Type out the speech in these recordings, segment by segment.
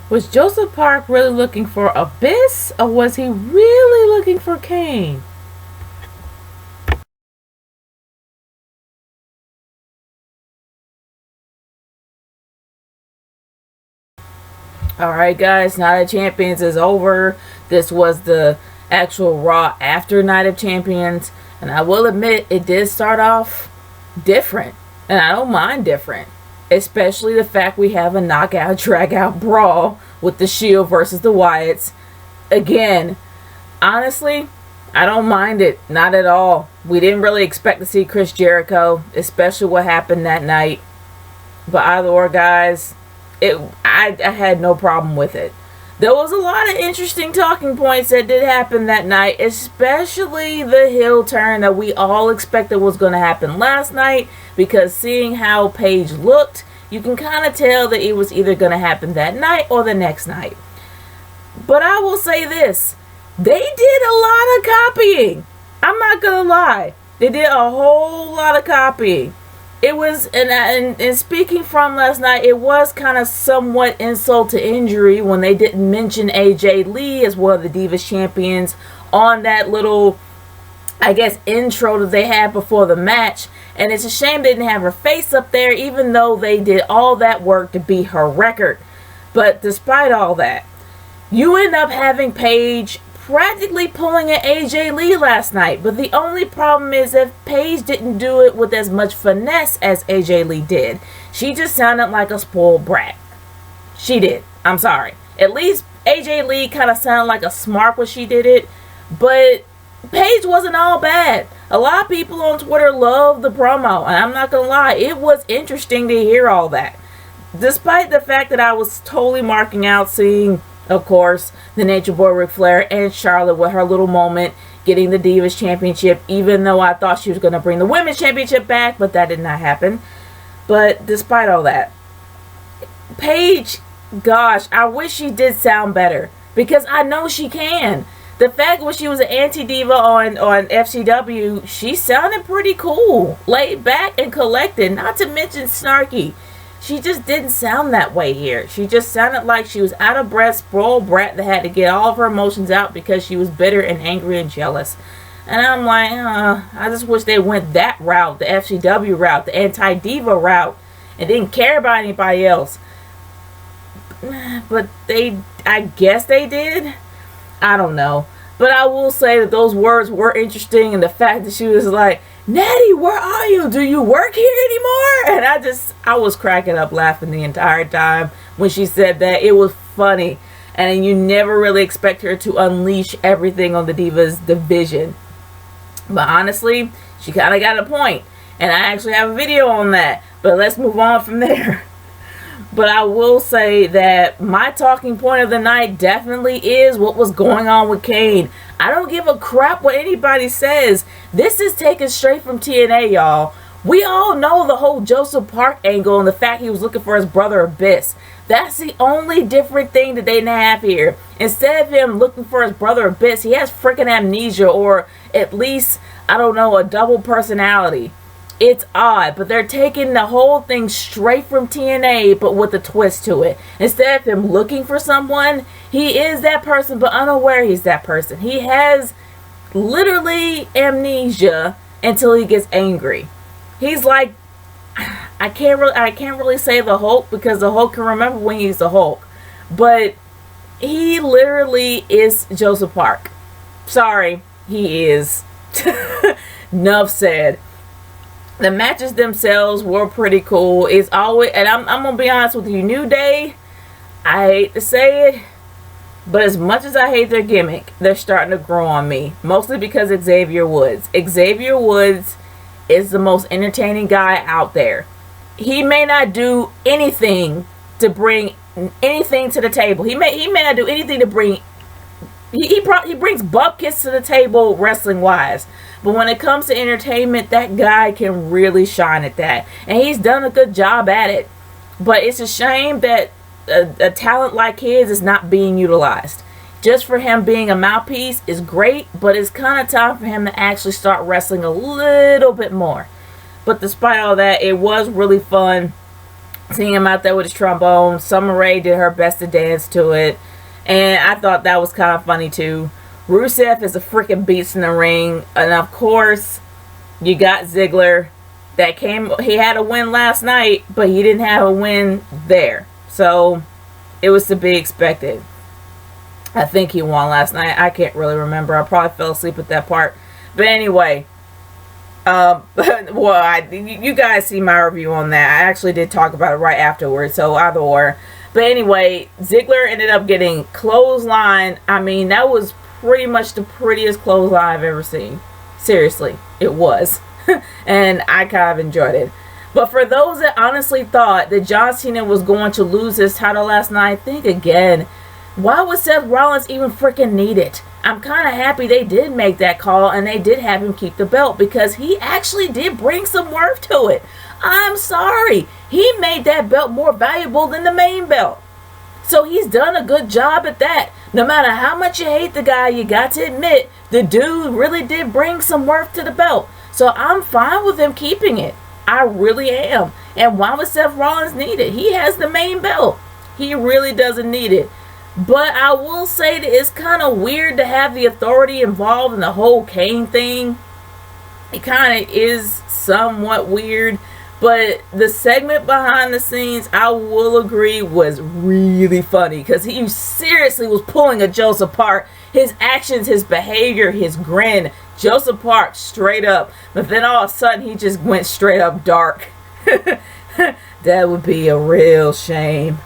Was Joseph Park really looking for Abyss, or was he really looking for Kane? Alright, guys, Night of Champions is over. This was the actual Raw after Night of Champions. And I will admit, it did start off different. And I don't mind different. Especially the fact we have a knockout, drag out brawl with the Shield versus the Wyatts. Again, honestly, I don't mind it. Not at all. We didn't really expect to see Chris Jericho, especially what happened that night. But either or, guys, I had no problem with it. There was a lot of interesting talking points that did happen that night, especially the heel turn that we all expected was going to happen last night, because seeing how Paige looked, you can kind of tell that it was either going to happen that night or the next night. But I will say this, they did a lot of copying. I'm not going to lie. They did a whole lot of copying. It was, and speaking from last night, it was kind of somewhat insult to injury when they didn't mention AJ Lee as one of the Divas champions on that little, I guess, intro that they had before the match. And it's a shame they didn't have her face up there, even though they did all that work to beat her record. But despite all that, you end up having Paige practically pulling an AJ Lee last night. But the only problem is that Paige didn't do it with as much finesse as AJ Lee did. She just sounded like a spoiled brat. She did. I'm sorry. At least AJ Lee kind of sounded like a smart when she did it. But Paige wasn't all bad. A lot of people on Twitter love the promo. And I'm not going to lie, it was interesting to hear all that. Despite the fact that I was totally marking out seeing, of course, the Nature Boy Ric Flair and Charlotte with her little moment getting the Divas Championship, even though I thought she was going to bring the Women's Championship back, but that did not happen. But despite all that, Paige, gosh, I wish she did sound better, because I know she can. The fact when she was an anti-diva on FCW, she sounded pretty cool, laid back and collected, not to mention snarky. She just didn't sound that way here. She just sounded like she was out of breath, spoiled brat that had to get all of her emotions out because she was bitter and angry and jealous. And I'm like, I just wish they went that route, the FCW route, the anti-diva route, and didn't care about anybody else. But I guess they did. I don't know. But I will say that those words were interesting, and the fact that she was like, Natty, where are you? Do you work here anymore? And I was cracking up laughing the entire time when she said that. It was funny. And you never really expect her to unleash everything on the Divas division. But honestly, she kind of got a point. And I actually have a video on that. But let's move on from there. But I will say that my talking point of the night definitely is what was going on with Kane. I don't give a crap what anybody says. This is taken straight from TNA, y'all. We all know the whole Joseph Park angle and the fact he was looking for his brother Abyss. That's the only different thing that they didn't have here. Instead of him looking for his brother Abyss, he has freaking amnesia, or at least, I don't know, a double personality. It's odd, but they're taking the whole thing straight from TNA, but with a twist to it. Instead of him looking for someone, he is that person, but unaware he's that person. He has literally amnesia until he gets angry. He's like, I can't really say the Hulk, because the Hulk can remember when he's the Hulk, but he literally is Joseph Park. Sorry, he is. Enough said. The matches themselves were pretty cool. It's always, and I'm gonna be honest with you, New Day, I hate to say it, but as much as I hate their gimmick, they're starting to grow on me. Mostly because Xavier Woods. Xavier Woods is the most entertaining guy out there. He may not do anything to bring anything to the table. He may not do anything to bring. He brings bupkis to the table wrestling wise. But when it comes to entertainment, that guy can really shine at that. And he's done a good job at it. But it's a shame that a talent like his is not being utilized. Just for him being a mouthpiece is great, but it's kind of time for him to actually start wrestling a little bit more. But despite all that, it was really fun. Seeing him out there with his trombone. Summer Rae did her best to dance to it. And I thought that was kind of funny too. Rusev is a freaking beast in the ring. And of course, you got Ziggler. He had a win last night, but he didn't have a win there. So, it was to be expected. I think he won last night. I can't really remember. I probably fell asleep at that part. But anyway, you guys see my review on that. I actually did talk about it right afterwards, so either or. But anyway, Ziggler ended up getting clothesline. I mean, that was pretty much the prettiest clothesline I've ever seen. Seriously, it was. And I kind of enjoyed it. But for those that honestly thought that John Cena was going to lose his title last night, think again. Why would Seth Rollins even freaking need it? I'm kind of happy they did make that call and they did have him keep the belt because he actually did bring some worth to it. I'm sorry. He made that belt more valuable than the main belt. So he's done a good job at that. No matter how much you hate the guy, you got to admit, the dude really did bring some worth to the belt. So I'm fine with him keeping it. I really am. And why would Seth Rollins need it? He has the main belt. He really doesn't need it. But I will say that it's kind of weird to have the Authority involved in the whole Kane thing. It kind of is somewhat weird. But the segment behind the scenes, I will agree, was really funny. Because he seriously was pulling a Joseph Park. His actions, his behavior, his grin. Joseph Park straight up. But then all of a sudden he just went straight up dark. That would be a real shame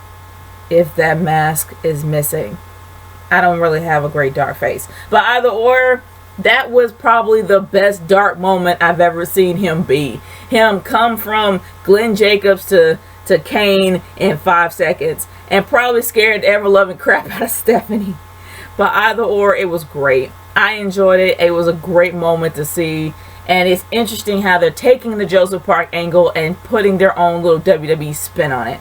if that mask is missing. I don't really have a great dark face. But either or, that was probably the best dark moment I've ever seen him be. Him come from Glenn Jacobs to Kane in 5 seconds. And probably scared the ever-loving crap out of Stephanie. But either or, it was great. I enjoyed it. It was a great moment to see. And it's interesting how they're taking the Joseph Park angle and putting their own little WWE spin on it.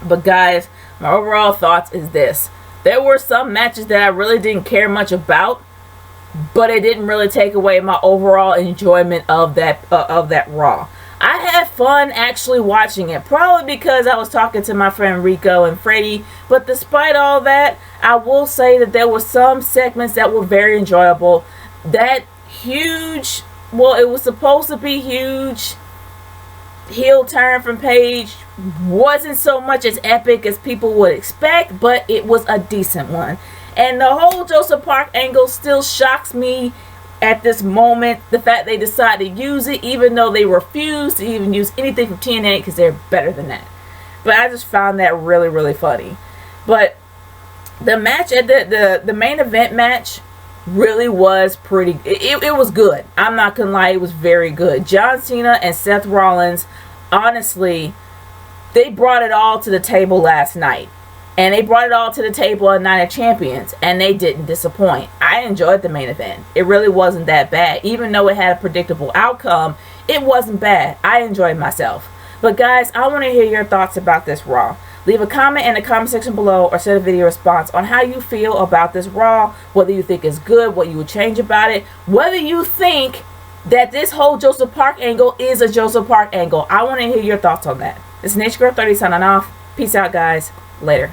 But guys, my overall thoughts is this. There were some matches that I really didn't care much about, but it didn't really take away my overall enjoyment of that Raw. I had fun actually watching it, probably because I was talking to my friend Rico and Freddie, but despite all that, I will say that there were some segments that were very enjoyable. That huge, well, it was supposed to be huge heel turn from Paige wasn't so much as epic as people would expect, but it was a decent one. And the whole Joseph Park angle still shocks me at this moment. The fact they decided to use it, even though they refused to even use anything from TNA because they're better than that. But I just found that really, really funny. But the match at the main event match really was pretty. It was good. I'm not gonna lie, it was very good. John Cena and Seth Rollins, honestly, they brought it all to the table last night. And they brought it all to the table at Night of Champions. And they didn't disappoint. I enjoyed the main event. It really wasn't that bad. Even though it had a predictable outcome, it wasn't bad. I enjoyed myself. But guys, I want to hear your thoughts about this Raw. Leave a comment in the comment section below or send a video response on how you feel about this Raw. Whether you think it's good, what you would change about it. Whether you think that this whole Joseph Park angle is a Joseph Park angle. I want to hear your thoughts on that. This is Nature Girl 30 signing off. Peace out, guys. Later.